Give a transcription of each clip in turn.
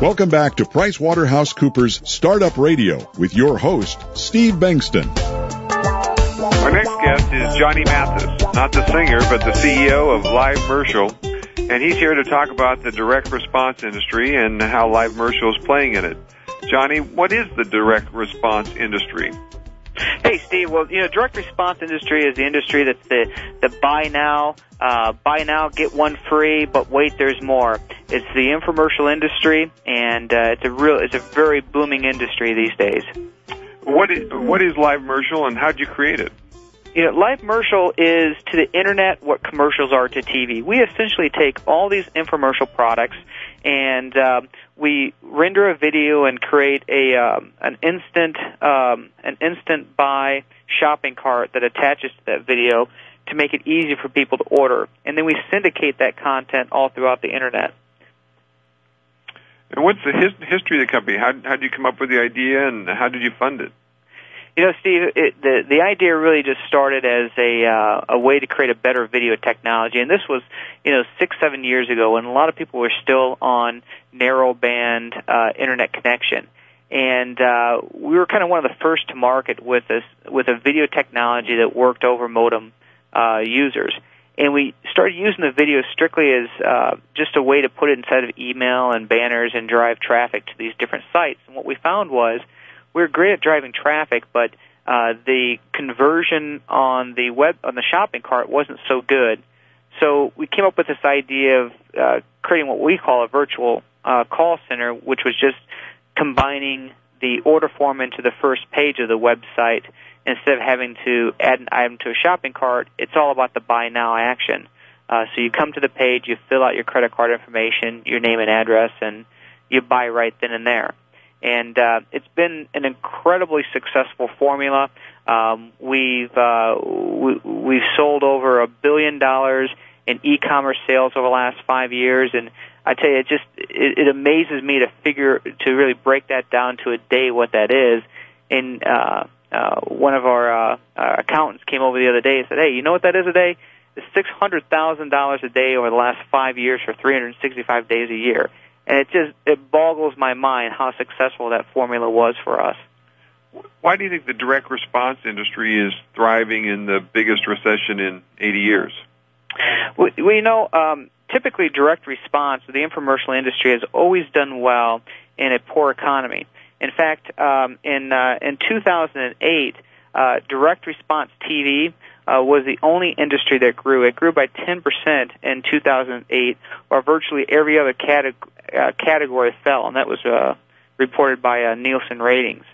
Welcome back to PricewaterhouseCoopers Startup Radio with your host, Steve Bengston. Our next guest is Johnny Mathis, not the singer, but the CEO of livemercial, and he's here to talk about the direct response industry and how livemercial is playing in it. Johnny, what is the direct response industry? Hey, Steve. Well, direct response industry is the industry that's the buy now, get one free, but wait, there's more. It's the infomercial industry, and it's a very booming industry these days. What is livemercial, and how did you create it? Livemercial is to the internet what commercials are to TV. We essentially take all these infomercial products and we render a video and create an instant buy shopping cart that attaches to that video to make it easy for people to order. And then we syndicate that content all throughout the internet. And what's the history of the company? How did you come up with the idea, and how did you fund it? Steve, the idea really just started as a way to create a better video technology, and this was, 6-7 years ago when a lot of people were still on narrowband internet connection, and we were kind of one of the first to market with a video technology that worked over modem users, and we started using the video strictly as just a way to put it inside of email and banners and drive traffic to these different sites. And what we found was we were great at driving traffic, but the conversion on the shopping cart wasn't so good. So we came up with this idea of creating what we call a virtual call center, which was just combining the order form into the first page of the website. Instead of having to add an item to a shopping cart, it's all about the buy now action. So you come to the page, you fill out your credit card information, your name and address, and you buy right then and there. And it's been an incredibly successful formula. We've sold over $1 billion in e-commerce sales over the last 5 years, and I tell you, it amazes me to really break that down to a day what that is. And one of our accountants came over the other day and said, "Hey, you know what that is a day? It's $600,000 a day over the last 5 years for 365 days a year." And it boggles my mind how successful that formula was for us. Why do you think the direct response industry is thriving in the biggest recession in 80 years? Typically direct response, the infomercial industry has always done well in a poor economy. In fact, in 2008, direct response TV was the only industry that grew. It grew by 10% in 2008, while virtually every other category fell, and that was reported by Nielsen Ratings.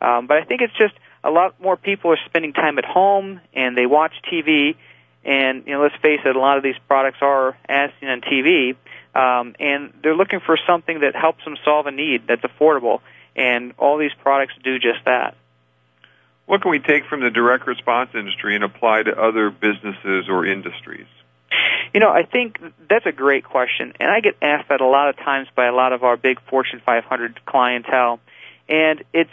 But I think it's just a lot more people are spending time at home, and they watch TV, and let's face it, a lot of these products are as seen on TV, and they're looking for something that helps them solve a need that's affordable, and all these products do just that. What can we take from the direct response industry and apply to other businesses or industries? I think that's a great question, and I get asked that a lot of times by a lot of our big Fortune 500 clientele, and it's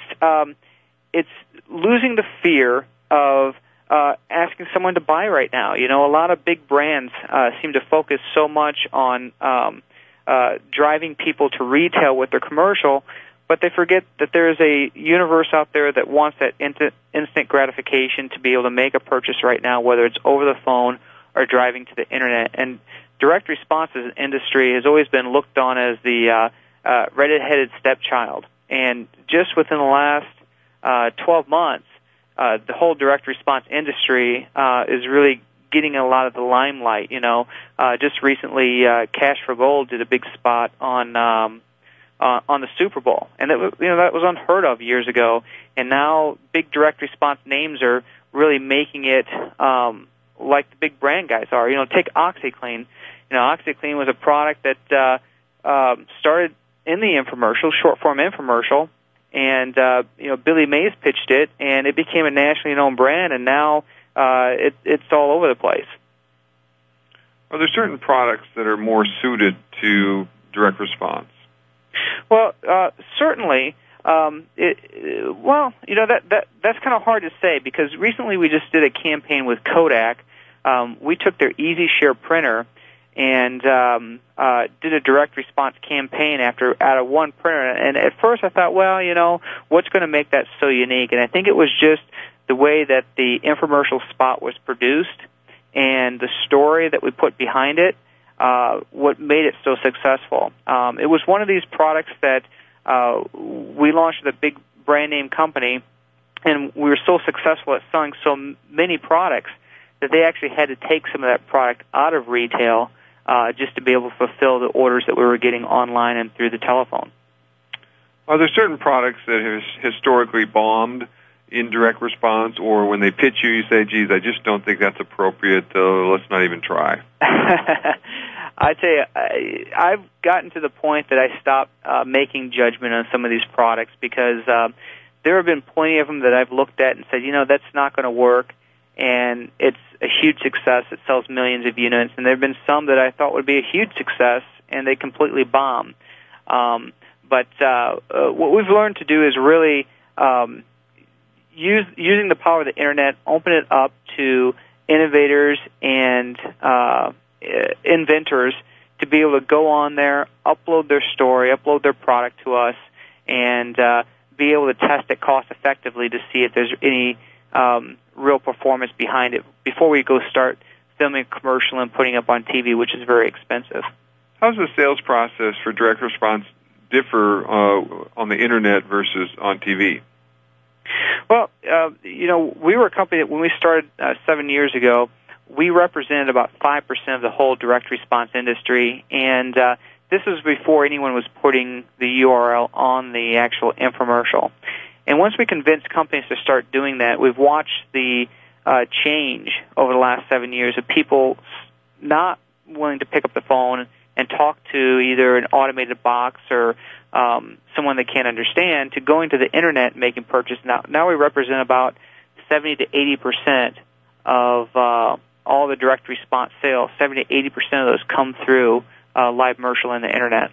losing the fear of asking someone to buy right now. A lot of big brands seem to focus so much on driving people to retail with their commercial, but they forget that there is a universe out there that wants that instant gratification to be able to make a purchase right now, whether it's over the phone or driving to the internet. And direct response as an industry has always been looked on as the red-headed stepchild. And just within the last 12 months, the whole direct response industry is really getting a lot of the limelight. Just recently, Cash for Gold did a big spot on the Super Bowl, and that was unheard of years ago. And now big direct response names are really making it like the big brand guys are. Take OxyClean. OxyClean was a product that started in the infomercial, short form infomercial, and Billy Mays pitched it, and it became a nationally known brand, and now it's all over the place. Are there certain products that are more suited to direct response? Well, certainly. That's kind of hard to say, because recently we just did a campaign with Kodak. We took their Easy Share printer, and did a direct response campaign out of one printer. And at first I thought, well, what's going to make that so unique? And I think it was just the way that the infomercial spot was produced and the story that we put behind it, what made it so successful. It was one of these products that we launched with a big brand name company, and we were so successful at selling so many products that they actually had to take some of that product out of retail just to be able to fulfill the orders that we were getting online and through the telephone. Are there certain products that have historically bombed in direct response, or when they pitch you, you say, geez, I just don't think that's appropriate, let's not even try? I tell you, I've gotten to the point that I stopped making judgment on some of these products because there have been plenty of them that I've looked at and said, that's not going to work, and it's a huge success. It sells millions of units. And there have been some that I thought would be a huge success, and they completely bomb. But what we've learned to do is really using the power of the Internet, open it up to innovators and inventors to be able to go on there, upload their story, upload their product to us, and be able to test it cost effectively to see if there's any real performance behind it before we go start filming a commercial and putting up on TV, which is very expensive. How does the sales process for direct response differ on the Internet versus on TV? Well, we were a company that when we started 7 years ago, we represented about 5% of the whole direct response industry, and this was before anyone was putting the URL on the actual infomercial. And once we convinced companies to start doing that, we've watched the change over the last 7 years of people not willing to pick up the phone and talk to either an automated box or someone they can't understand, to going to the Internet and making purchases. Now we represent about 70 to 80% of all the direct response sales. 70 to 80% of those come through livemercial and the Internet.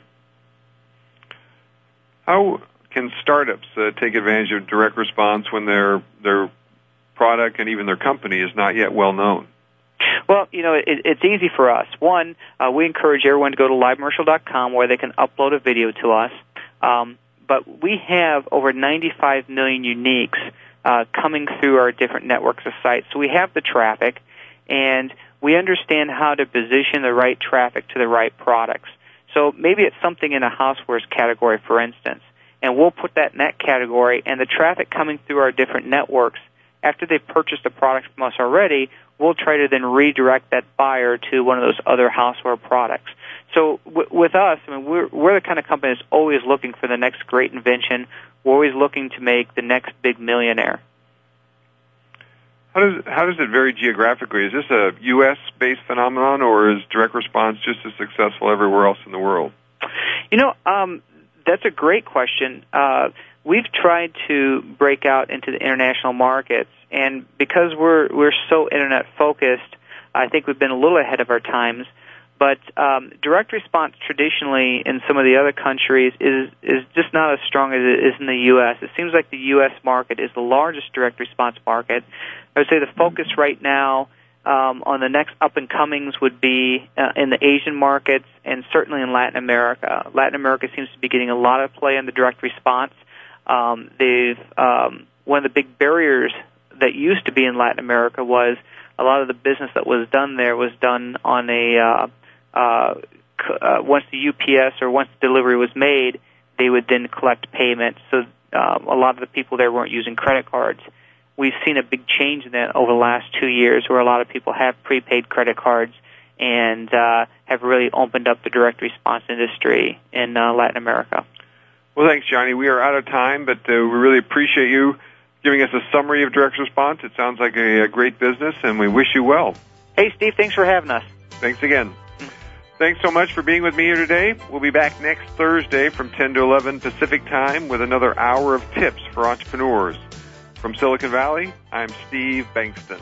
How can startups take advantage of direct response when their product and even their company is not yet well known? Well, it's easy for us. One, we encourage everyone to go to livemercial.com where they can upload a video to us. But we have over 95 million uniques coming through our different networks of sites. So we have the traffic, and we understand how to position the right traffic to the right products. So maybe it's something in a housewares category, for instance, and we'll put that in that category, and the traffic coming through our different networks, after they've purchased a product from us already, we'll try to then redirect that buyer to one of those other houseware products. So with us, we're the kind of company that's always looking for the next great invention. We're always looking to make the next big millionaire. How does it vary geographically? Is this a U.S.-based phenomenon, or is direct response just as successful everywhere else in the world? That's a great question. We've tried to break out into the international markets, and because we're so Internet-focused, I think we've been a little ahead of our times. But direct response traditionally in some of the other countries is just not as strong as it is in the U.S. It seems like the U.S. market is the largest direct response market. I would say the focus right now on the next up-and-comings would be in the Asian markets and certainly in Latin America. Latin America seems to be getting a lot of play in the direct response. One of the big barriers that used to be in Latin America was a lot of the business that was done there was done on a once the UPS or once the delivery was made, they would then collect payment. So a lot of the people there weren't using credit cards. We've seen a big change in that over the last 2 years, where a lot of people have prepaid credit cards and have really opened up the direct response industry in Latin America. Well, thanks, Johnny. We are out of time, but we really appreciate you giving us a summary of direct response. It sounds like a great business, and we wish you well. Hey, Steve, thanks for having us. Thanks again. Thanks so much for being with me here today. We'll be back next Thursday from 10 to 11 Pacific Time with another hour of tips for entrepreneurs. From Silicon Valley, I'm Steve Bankston.